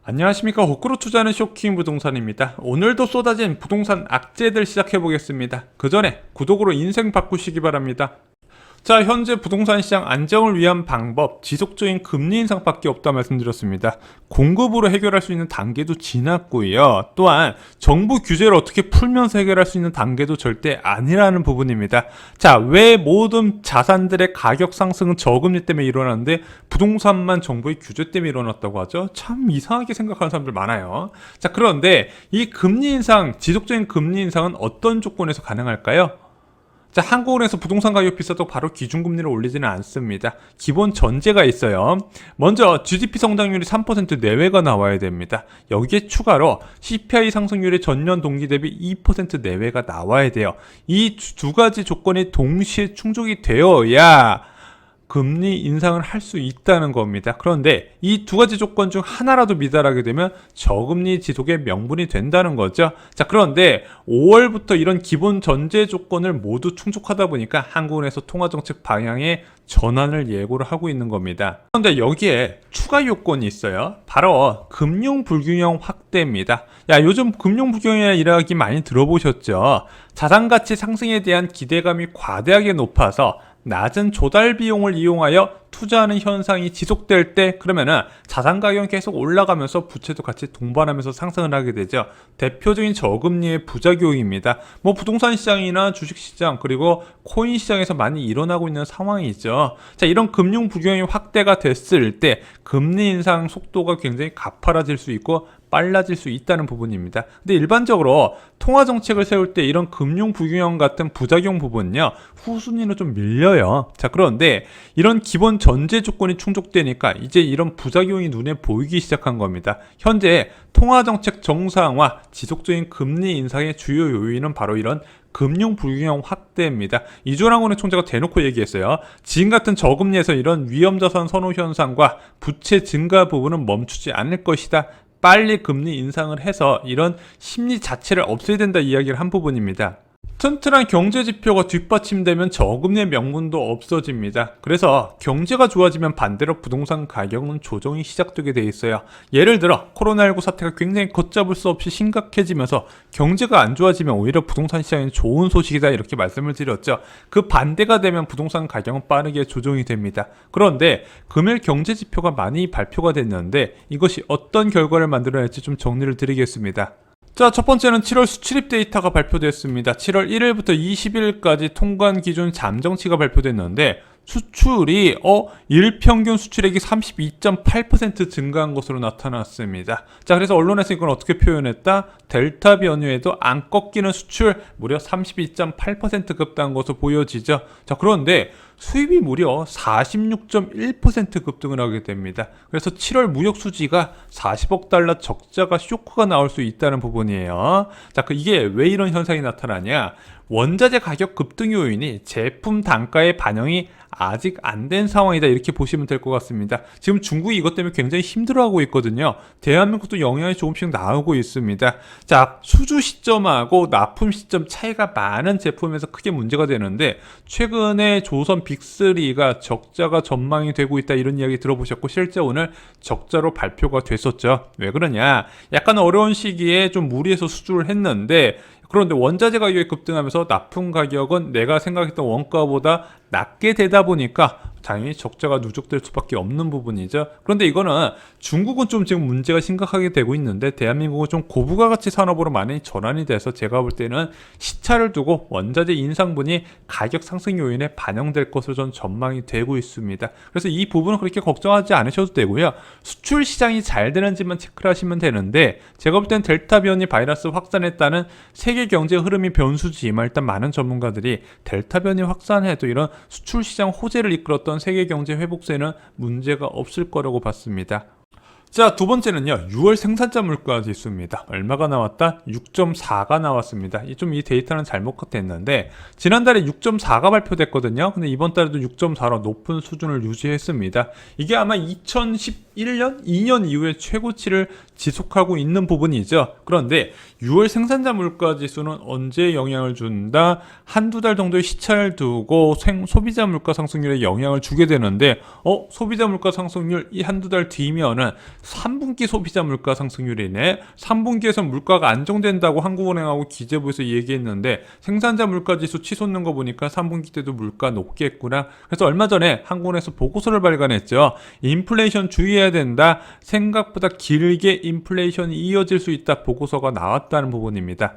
안녕하십니까. 거꾸로 투자하는 쇼킹 부동산입니다. 오늘도 쏟아진 부동산 악재들 시작해보겠습니다. 그 전에 구독으로 인생 바꾸시기 바랍니다. 자, 현재 부동산 시장 안정을 위한 방법, 지속적인 금리 인상밖에 없다 말씀드렸습니다. 공급으로 해결할 수 있는 단계도 지났고요. 또한 정부 규제를 어떻게 풀면서 해결할 수 있는 단계도 절대 아니라는 부분입니다. 자, 왜 모든 자산들의 가격 상승은 저금리 때문에 일어나는데 부동산만 정부의 규제 때문에 일어났다고 하죠? 참 이상하게 생각하는 사람들 많아요. 자, 그런데 이 금리 인상, 지속적인 금리 인상은 어떤 조건에서 가능할까요? 자, 한국은행에서 부동산 가격 비싸도 바로 기준금리를 올리지는 않습니다. 기본 전제가 있어요. 먼저 GDP 성장률이 3% 내외가 나와야 됩니다. 여기에 추가로 CPI 상승률이 전년 동기 대비 2% 내외가 나와야 돼요. 이 두 가지 조건이 동시에 충족이 되어야 금리 인상을 할 수 있다는 겁니다. 그런데 이 두 가지 조건 중 하나라도 미달하게 되면 저금리 지속의 명분이 된다는 거죠. 자, 그런데 5월부터 이런 기본 전제 조건을 모두 충족하다 보니까 한국은행에서 통화정책 방향의 전환을 예고를 하고 있는 겁니다. 그런데 여기에 추가 요건이 있어요. 바로 금융 불균형 확대입니다. 야, 요즘 금융 불균형이라는 이야기 많이 들어보셨죠? 자산가치 상승에 대한 기대감이 과대하게 높아서 낮은 조달 비용을 이용하여 투자하는 현상이 지속될 때, 그러면은 자산 가격이 계속 올라가면서 부채도 같이 동반하면서 상승을 하게 되죠. 대표적인 저금리의 부작용입니다. 뭐 부동산 시장이나 주식 시장 그리고 코인 시장에서 많이 일어나고 있는 상황이죠. 자, 이런 금융 불균형이 확대가 됐을 때 금리 인상 속도가 굉장히 가파라질 수 있고 빨라질 수 있다는 부분입니다. 근데 일반적으로 통화 정책을 세울 때 이런 금융 불균형 같은 부작용 부분은요, 후순위로 좀 밀려요. 자, 그런데 이런 기본 전제 조건이 충족되니까 이제 이런 부작용이 눈에 보이기 시작한 겁니다. 현재 통화 정책 정상화, 지속적인 금리 인상의 주요 요인은 바로 이런 금융 불균형 확대입니다. 이주환은행 총재가 대놓고 얘기했어요. 지금 같은 저금리에서 이런 위험자산 선호 현상과 부채 증가 부분은 멈추지 않을 것이다. 빨리 금리 인상을 해서 이런 심리 자체를 없애야 된다 이야기를 한 부분입니다. 튼튼한 경제 지표가 뒷받침되면 저금리의 명분도 없어집니다. 그래서 경제가 좋아지면 반대로 부동산 가격은 조정이 시작되게 돼 있어요. 예를 들어 코로나19 사태가 굉장히 걷잡을 수 없이 심각해지면서 경제가 안 좋아지면 오히려 부동산 시장에 좋은 소식이다 이렇게 말씀을 드렸죠. 그 반대가 되면 부동산 가격은 빠르게 조정이 됩니다. 그런데 금일 경제 지표가 많이 발표가 됐는데 이것이 어떤 결과를 만들어낼지 좀 정리를 드리겠습니다. 자, 첫 번째는 7월 수출입 데이터가 발표됐습니다. 7월 1일부터 20일까지 통관 기준 잠정치가 발표됐는데 수출이 일평균 수출액이 32.8% 증가한 것으로 나타났습니다. 자, 그래서 언론에서 이걸 어떻게 표현했다? 델타 변이에도 안 꺾이는 수출 무려 32.8% 급등한 것으로 보여지죠. 자, 그런데 수입이 무려 46.1% 급등을 하게 됩니다. 그래서 7월 무역 수지가 40억 달러 적자가 쇼크가 나올 수 있다는 부분이에요. 자, 이게 왜 이런 현상이 나타나냐? 원자재 가격 급등 요인이 제품 단가의 반영이 아직 안 된 상황이다 이렇게 보시면 될 것 같습니다. 지금 중국이 이것 때문에 굉장히 힘들어하고 있거든요. 대한민국도 영향이 조금씩 나오고 있습니다. 자, 수주 시점하고 납품 시점 차이가 많은 제품에서 크게 문제가 되는데 최근에 조선 빅3가 적자가 전망이 되고 있다 이런 이야기 들어보셨고 실제 오늘 적자로 발표가 됐었죠. 왜 그러냐? 약간 어려운 시기에 좀 무리해서 수주를 했는데 그런데 원자재 가격이 급등하면서 납품 가격은 내가 생각했던 원가보다 낮게 되다 보니까 당연히 적자가 누적될 수밖에 없는 부분이죠. 그런데 이거는 중국은 좀 지금 문제가 심각하게 되고 있는데 대한민국은 좀 고부가가치 산업으로 많이 전환이 돼서 제가 볼 때는 시차를 두고 원자재 인상분이 가격 상승 요인에 반영될 것으로 전 전망이 되고 있습니다. 그래서 이 부분은 그렇게 걱정하지 않으셔도 되고요. 수출 시장이 잘 되는지만 체크를 하시면 되는데 제가 볼 땐 델타 변이 바이러스 확산에 따른 세계 경제 흐름이 변수지만 일단 많은 전문가들이 델타 변이 확산해도 이런 수출 시장 호재를 이끌었던 세계 경제 회복세는 문제가 없을 거라고 봤습니다. 자, 두 번째는요, 6월 생산자 물가 지수입니다. 얼마가 나왔다? 6.4가 나왔습니다. 이 데이터는 잘못 됐는데, 지난달에 6.4가 발표됐거든요. 근데 이번 달에도 6.4로 높은 수준을 유지했습니다. 이게 아마 2011년, 2년 이후에 최고치를 지속하고 있는 부분이죠. 그런데 6월 생산자 물가 지수는 언제 영향을 준다? 한두 달 정도의 시차를 두고 소비자 물가 상승률에 영향을 주게 되는데, 소비자 물가 상승률 이 한두 달 뒤면은 3분기 소비자 물가 상승률이네. 3분기에서 물가가 안정된다고 한국은행하고 기재부에서 얘기했는데 생산자 물가 지수 치솟는 거 보니까 3분기 때도 물가 높겠구나. 그래서 얼마 전에 한국은행에서 보고서를 발간했죠. 인플레이션 주의해야 된다. 생각보다 길게 인플레이션이 이어질 수 있다. 보고서가 나왔다는 부분입니다.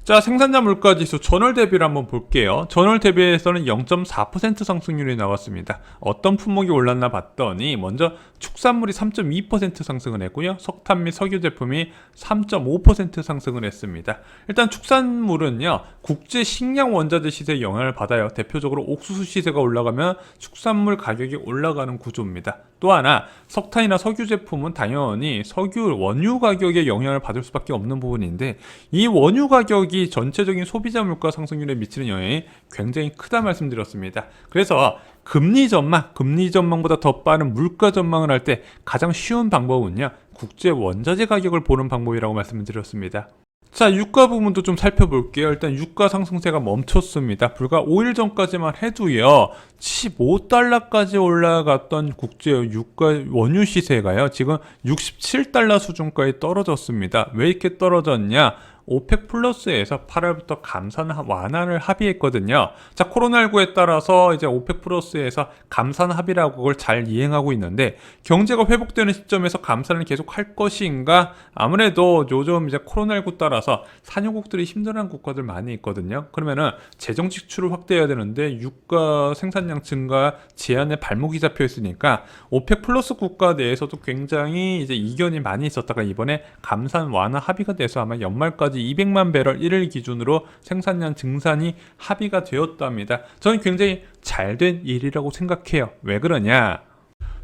자, 생산자 물가 지수 전월 대비를 한번 볼게요. 전월 대비에서는 0.4% 상승률이 나왔습니다. 어떤 품목이 올랐나 봤더니 먼저 축산물이 3.2% 상승을 했고요. 석탄 및 석유 제품이 3.5% 상승을 했습니다. 일단 축산물은요, 국제 식량 원자재 시세에 영향을 받아요. 대표적으로 옥수수 시세가 올라가면 축산물 가격이 올라가는 구조입니다. 또 하나, 석탄이나 석유 제품은 당연히 석유 원유 가격에 영향을 받을 수밖에 없는 부분인데, 이 원유 가격이 전체적인 소비자 물가 상승률에 미치는 영향이 굉장히 크다 말씀드렸습니다. 그래서 금리 전망보다 더 빠른 물가 전망을 할 때 가장 쉬운 방법은요, 국제 원자재 가격을 보는 방법이라고 말씀드렸습니다. 자, 유가 부분도 좀 살펴볼게요. 일단 유가 상승세가 멈췄습니다. 불과 5일 전까지만 해도요, 75달러까지 올라갔던 국제 유가 원유 시세가요, 지금 67달러 수준까지 떨어졌습니다. 왜 이렇게 떨어졌냐? 오펙 플러스에서 8월부터 감산 완화를 합의했거든요. 자, 코로나19에 따라서 이제 오펙 플러스에서 감산 합의라고 그걸 잘 이행하고 있는데, 경제가 회복되는 시점에서 감산을 계속 할 것인가? 아무래도 요즘 이제 코로나19 따라서 산유국들이 힘들어하는 국가들 많이 있거든요. 그러면은 재정 지출을 확대해야 되는데 유가 생산량 증가 제한에 발목이 잡혀 있으니까 오펙 플러스 국가 내에서도 굉장히 이제 이견이 많이 있었다가 이번에 감산 완화 합의가 돼서 아마 연말까지 200만 배럴 1일 기준으로 생산량 증산이 합의가 되었답니다. 저는 굉장히 잘된 일이라고 생각해요. 왜 그러냐?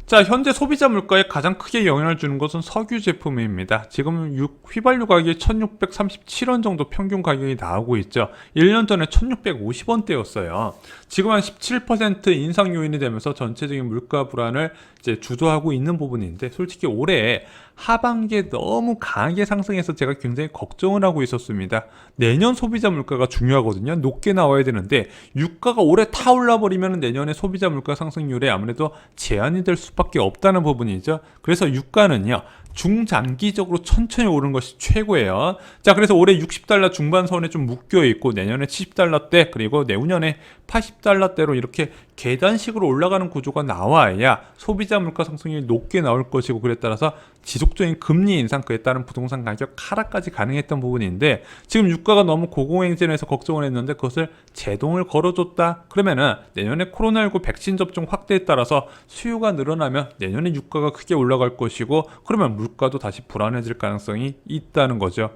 자, 현재 소비자 물가에 가장 크게 영향을 주는 것은 석유 제품입니다. 지금 휘발유 가격이 1637원 정도 평균 가격이 나오고 있죠. 1년 전에 1650원대였어요. 지금 한 17% 인상 요인이 되면서 전체적인 물가 불안을 이제 주도하고 있는 부분인데, 솔직히 올해 하반기에 너무 강하게 상승해서 제가 굉장히 걱정을 하고 있었습니다. 내년 소비자 물가가 중요하거든요. 높게 나와야 되는데 유가가 올해 타 올라버리면 내년에 소비자 물가 상승률에 아무래도 제한이 될 수밖에 없다는 부분이죠. 그래서 유가는요, 중장기적으로 천천히 오르는 것이 최고예요. 자, 그래서 올해 60달러 중반선에 좀 묶여 있고 내년에 70달러대, 그리고 내후년에 80달러대로 이렇게 계단식으로 올라가는 구조가 나와야 소비자 물가 상승률이 높게 나올 것이고, 그에 따라서 지속적인 금리 인상, 그에 따른 부동산 가격 하락까지 가능했던 부분인데, 지금 유가가 너무 고공행진해서 걱정을 했는데 그것을 제동을 걸어줬다. 그러면은 내년에 코로나19 백신 접종 확대에 따라서 수요가 늘어나면 내년에 유가가 크게 올라갈 것이고, 그러면 물가도 다시 불안해질 가능성이 있다는 거죠.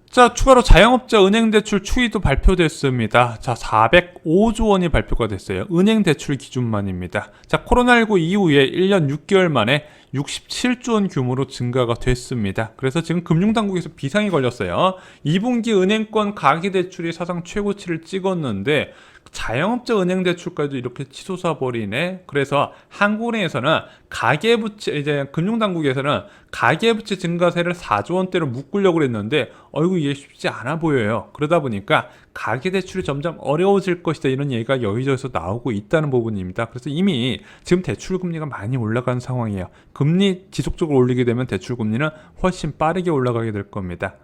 자, 추가로 자영업자 은행대출 추이도 발표됐습니다. 자, 405조 원이 발표가 됐어요. 은행대출 기준만입니다. 자, 코로나19 이후에 1년 6개월 만에 67조 원 규모로 증가가 됐습니다. 그래서 지금 금융당국에서 비상이 걸렸어요. 2분기 은행권 가계대출이 사상 최고치를 찍었는데 자영업자 은행대출까지도 이렇게 치솟아 버리네. 그래서 한국은행에서는 가계부채, 이제 금융당국에서는 가계부채 증가세를 4조 원대로 묶으려고 했는데 이게 쉽지 않아 보여요. 그러다 보니까 가계대출이 점점 어려워질 것이다, 이런 얘기가 여기저기서 나오고 있다는 부분입니다. 그래서 이미 지금 대출금리가 많이 올라간 상황이에요. 금리 지속적으로 올리게 되면 대출금리는 훨씬 빠르게 올라가게 될 겁니다.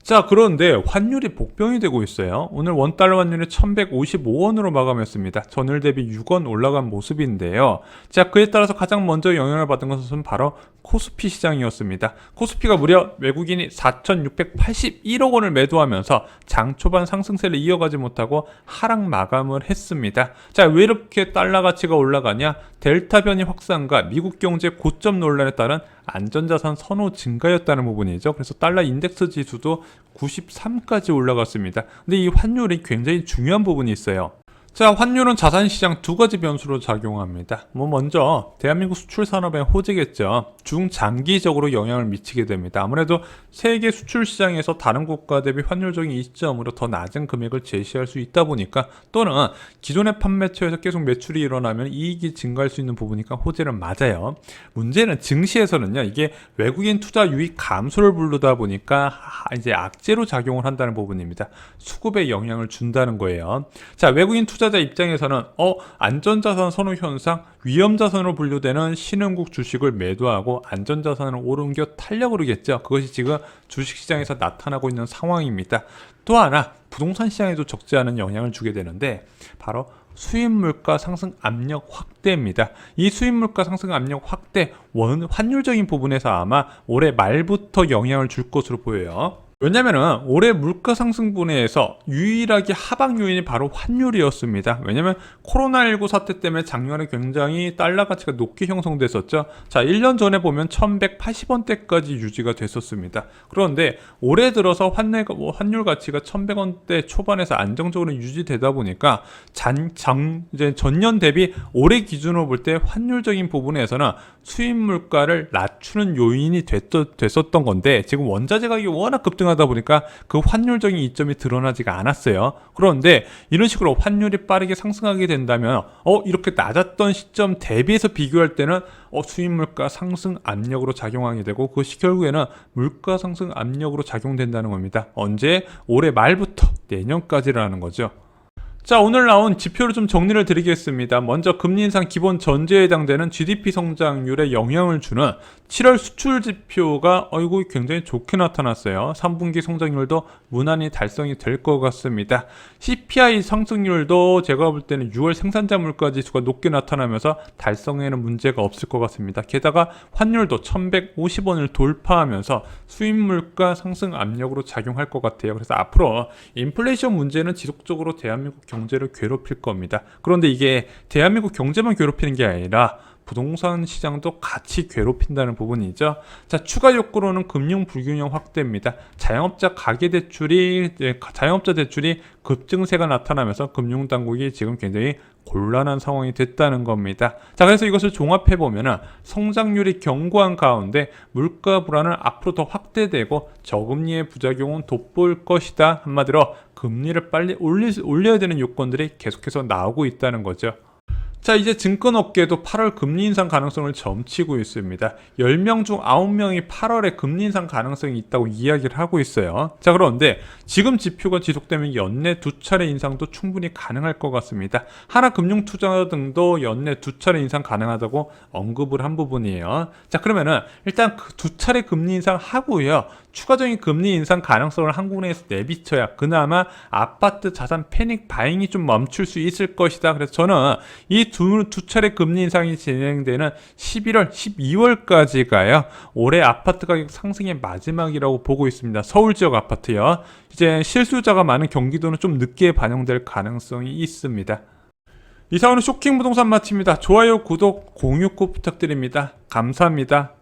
자, 그런데 환율이 복병이 되고 있어요. 오늘 원달러 환율이 1155원으로 마감했습니다. 전일 대비 6원 올라간 모습인데요. 자, 그에 따라서 가장 먼저 영향을 받은 것은 바로 코스피 시장이었습니다. 코스피가 무려 외국인이 4,681억 원을 매도하면서 장 초반 상승세를 이어가지 못하고 하락 마감을 했습니다. 자, 왜 이렇게 달러 가치가 올라가냐? 델타 변이 확산과 미국 경제 고점 논란에 따른 안전자산 선호 증가였다는 부분이죠. 그래서 달러 인덱스 지수도 93까지 올라갔습니다. 근데 이 환율이 굉장히 중요한 부분이 있어요. 자, 환율은 자산시장 두 가지 변수로 작용합니다. 먼저 대한민국 수출 산업의 호재겠죠. 중장기적으로 영향을 미치게 됩니다. 아무래도 세계 수출 시장에서 다른 국가 대비 환율적인 이점으로 더 낮은 금액을 제시할 수 있다 보니까, 또는 기존의 판매처에서 계속 매출이 일어나면 이익이 증가할 수 있는 부분이니까 호재는 맞아요. 문제는 증시에서는요, 이게 외국인 투자 유입 감소를 부르다 보니까 이제 악재로 작용을 한다는 부분입니다. 수급에 영향을 준다는 거예요. 자, 외국인 투자자 입장에서는 안전자산 선호 현상, 위험자산으로 분류되는 신흥국 주식을 매도하고 안전자산을 옮겨 타려고 그러겠죠. 그것이 지금 주식시장에서 나타나고 있는 상황입니다. 또 하나, 부동산 시장에도 적지 않은 영향을 주게 되는데, 바로 수입물가 상승 압력 확대입니다. 이 수입물가 상승 압력 확대, 환율적인 부분에서 아마 올해 말부터 영향을 줄 것으로 보여요. 왜냐면은 올해 물가 상승 분야에서 유일하게 하방 요인이 바로 환율이었습니다. 왜냐면 코로나19 사태 때문에 작년에 굉장히 달러 가치가 높게 형성됐었죠. 자, 1년 전에 보면 1180원대까지 유지가 됐었습니다. 그런데 올해 들어서 환율 가치가 1100원대 초반에서 안정적으로 유지되다 보니까 이제 전년 대비 올해 기준으로 볼 때 환율적인 부분에서는 수입 물가를 낮추는 요인이 됐었던 건데, 지금 원자재 가격이 워낙 급등하다 보니까 그 환율적인 이점이 드러나지가 않았어요. 그런데 이런 식으로 환율이 빠르게 상승하게 된다면 이렇게 낮았던 시점 대비해서 비교할 때는 수입 물가 상승 압력으로 작용하게 되고, 그것이 결국에는 물가 상승 압력으로 작용된다는 겁니다. 언제? 올해 말부터 내년까지라는 거죠. 자, 오늘 나온 지표를 좀 정리를 드리겠습니다. 먼저 금리 인상 기본 전제에 해당되는 GDP 성장률에 영향을 주는 7월 수출 지표가 굉장히 좋게 나타났어요. 3분기 성장률도 무난히 달성이 될 것 같습니다. CPI 상승률도 제가 볼 때는 6월 생산자 물가 지수가 높게 나타나면서 달성에는 문제가 없을 것 같습니다. 게다가 환율도 1150원을 돌파하면서 수입 물가 상승 압력으로 작용할 것 같아요. 그래서 앞으로 인플레이션 문제는 지속적으로 대한민국 경제를 괴롭힐 겁니다. 그런데 이게 대한민국 경제만 괴롭히는 게 아니라 부동산 시장도 같이 괴롭힌다는 부분이죠. 자, 추가 욕구로는 금융 불균형 확대입니다. 자영업자 대출이 급증세가 나타나면서 금융당국이 지금 굉장히 곤란한 상황이 됐다는 겁니다. 자, 그래서 이것을 종합해 보면은 성장률이 견고한 가운데 물가 불안은 앞으로 더 확대되고 저금리의 부작용은 돋보일 것이다. 한마디로 금리를 빨리 올려야 되는 요건들이 계속해서 나오고 있다는 거죠. 자, 이제 증권업계도 8월 금리 인상 가능성을 점치고 있습니다. 10명 중 9명이 8월에 금리 인상 가능성이 있다고 이야기를 하고 있어요. 자, 그런데 지금 지표가 지속되면 연내 2차례 인상도 충분히 가능할 것 같습니다. 하나금융투자 등도 연내 2차례 인상 가능하다고 언급을 한 부분이에요. 자, 그러면은 일단 그 2차례 금리 인상 하고요, 추가적인 금리 인상 가능성을 한국 내에서 내비쳐야 그나마 아파트 자산 패닉 바잉이 좀 멈출 수 있을 것이다. 그래서 저는 이 두 차례 금리 인상이 진행되는 11월, 12월까지가요, 올해 아파트 가격 상승의 마지막이라고 보고 있습니다. 서울 지역 아파트요. 이제 실수요자가 많은 경기도는 좀 늦게 반영될 가능성이 있습니다. 이상으로 쇼킹 부동산 마칩니다. 좋아요, 구독, 공유 꼭 부탁드립니다. 감사합니다.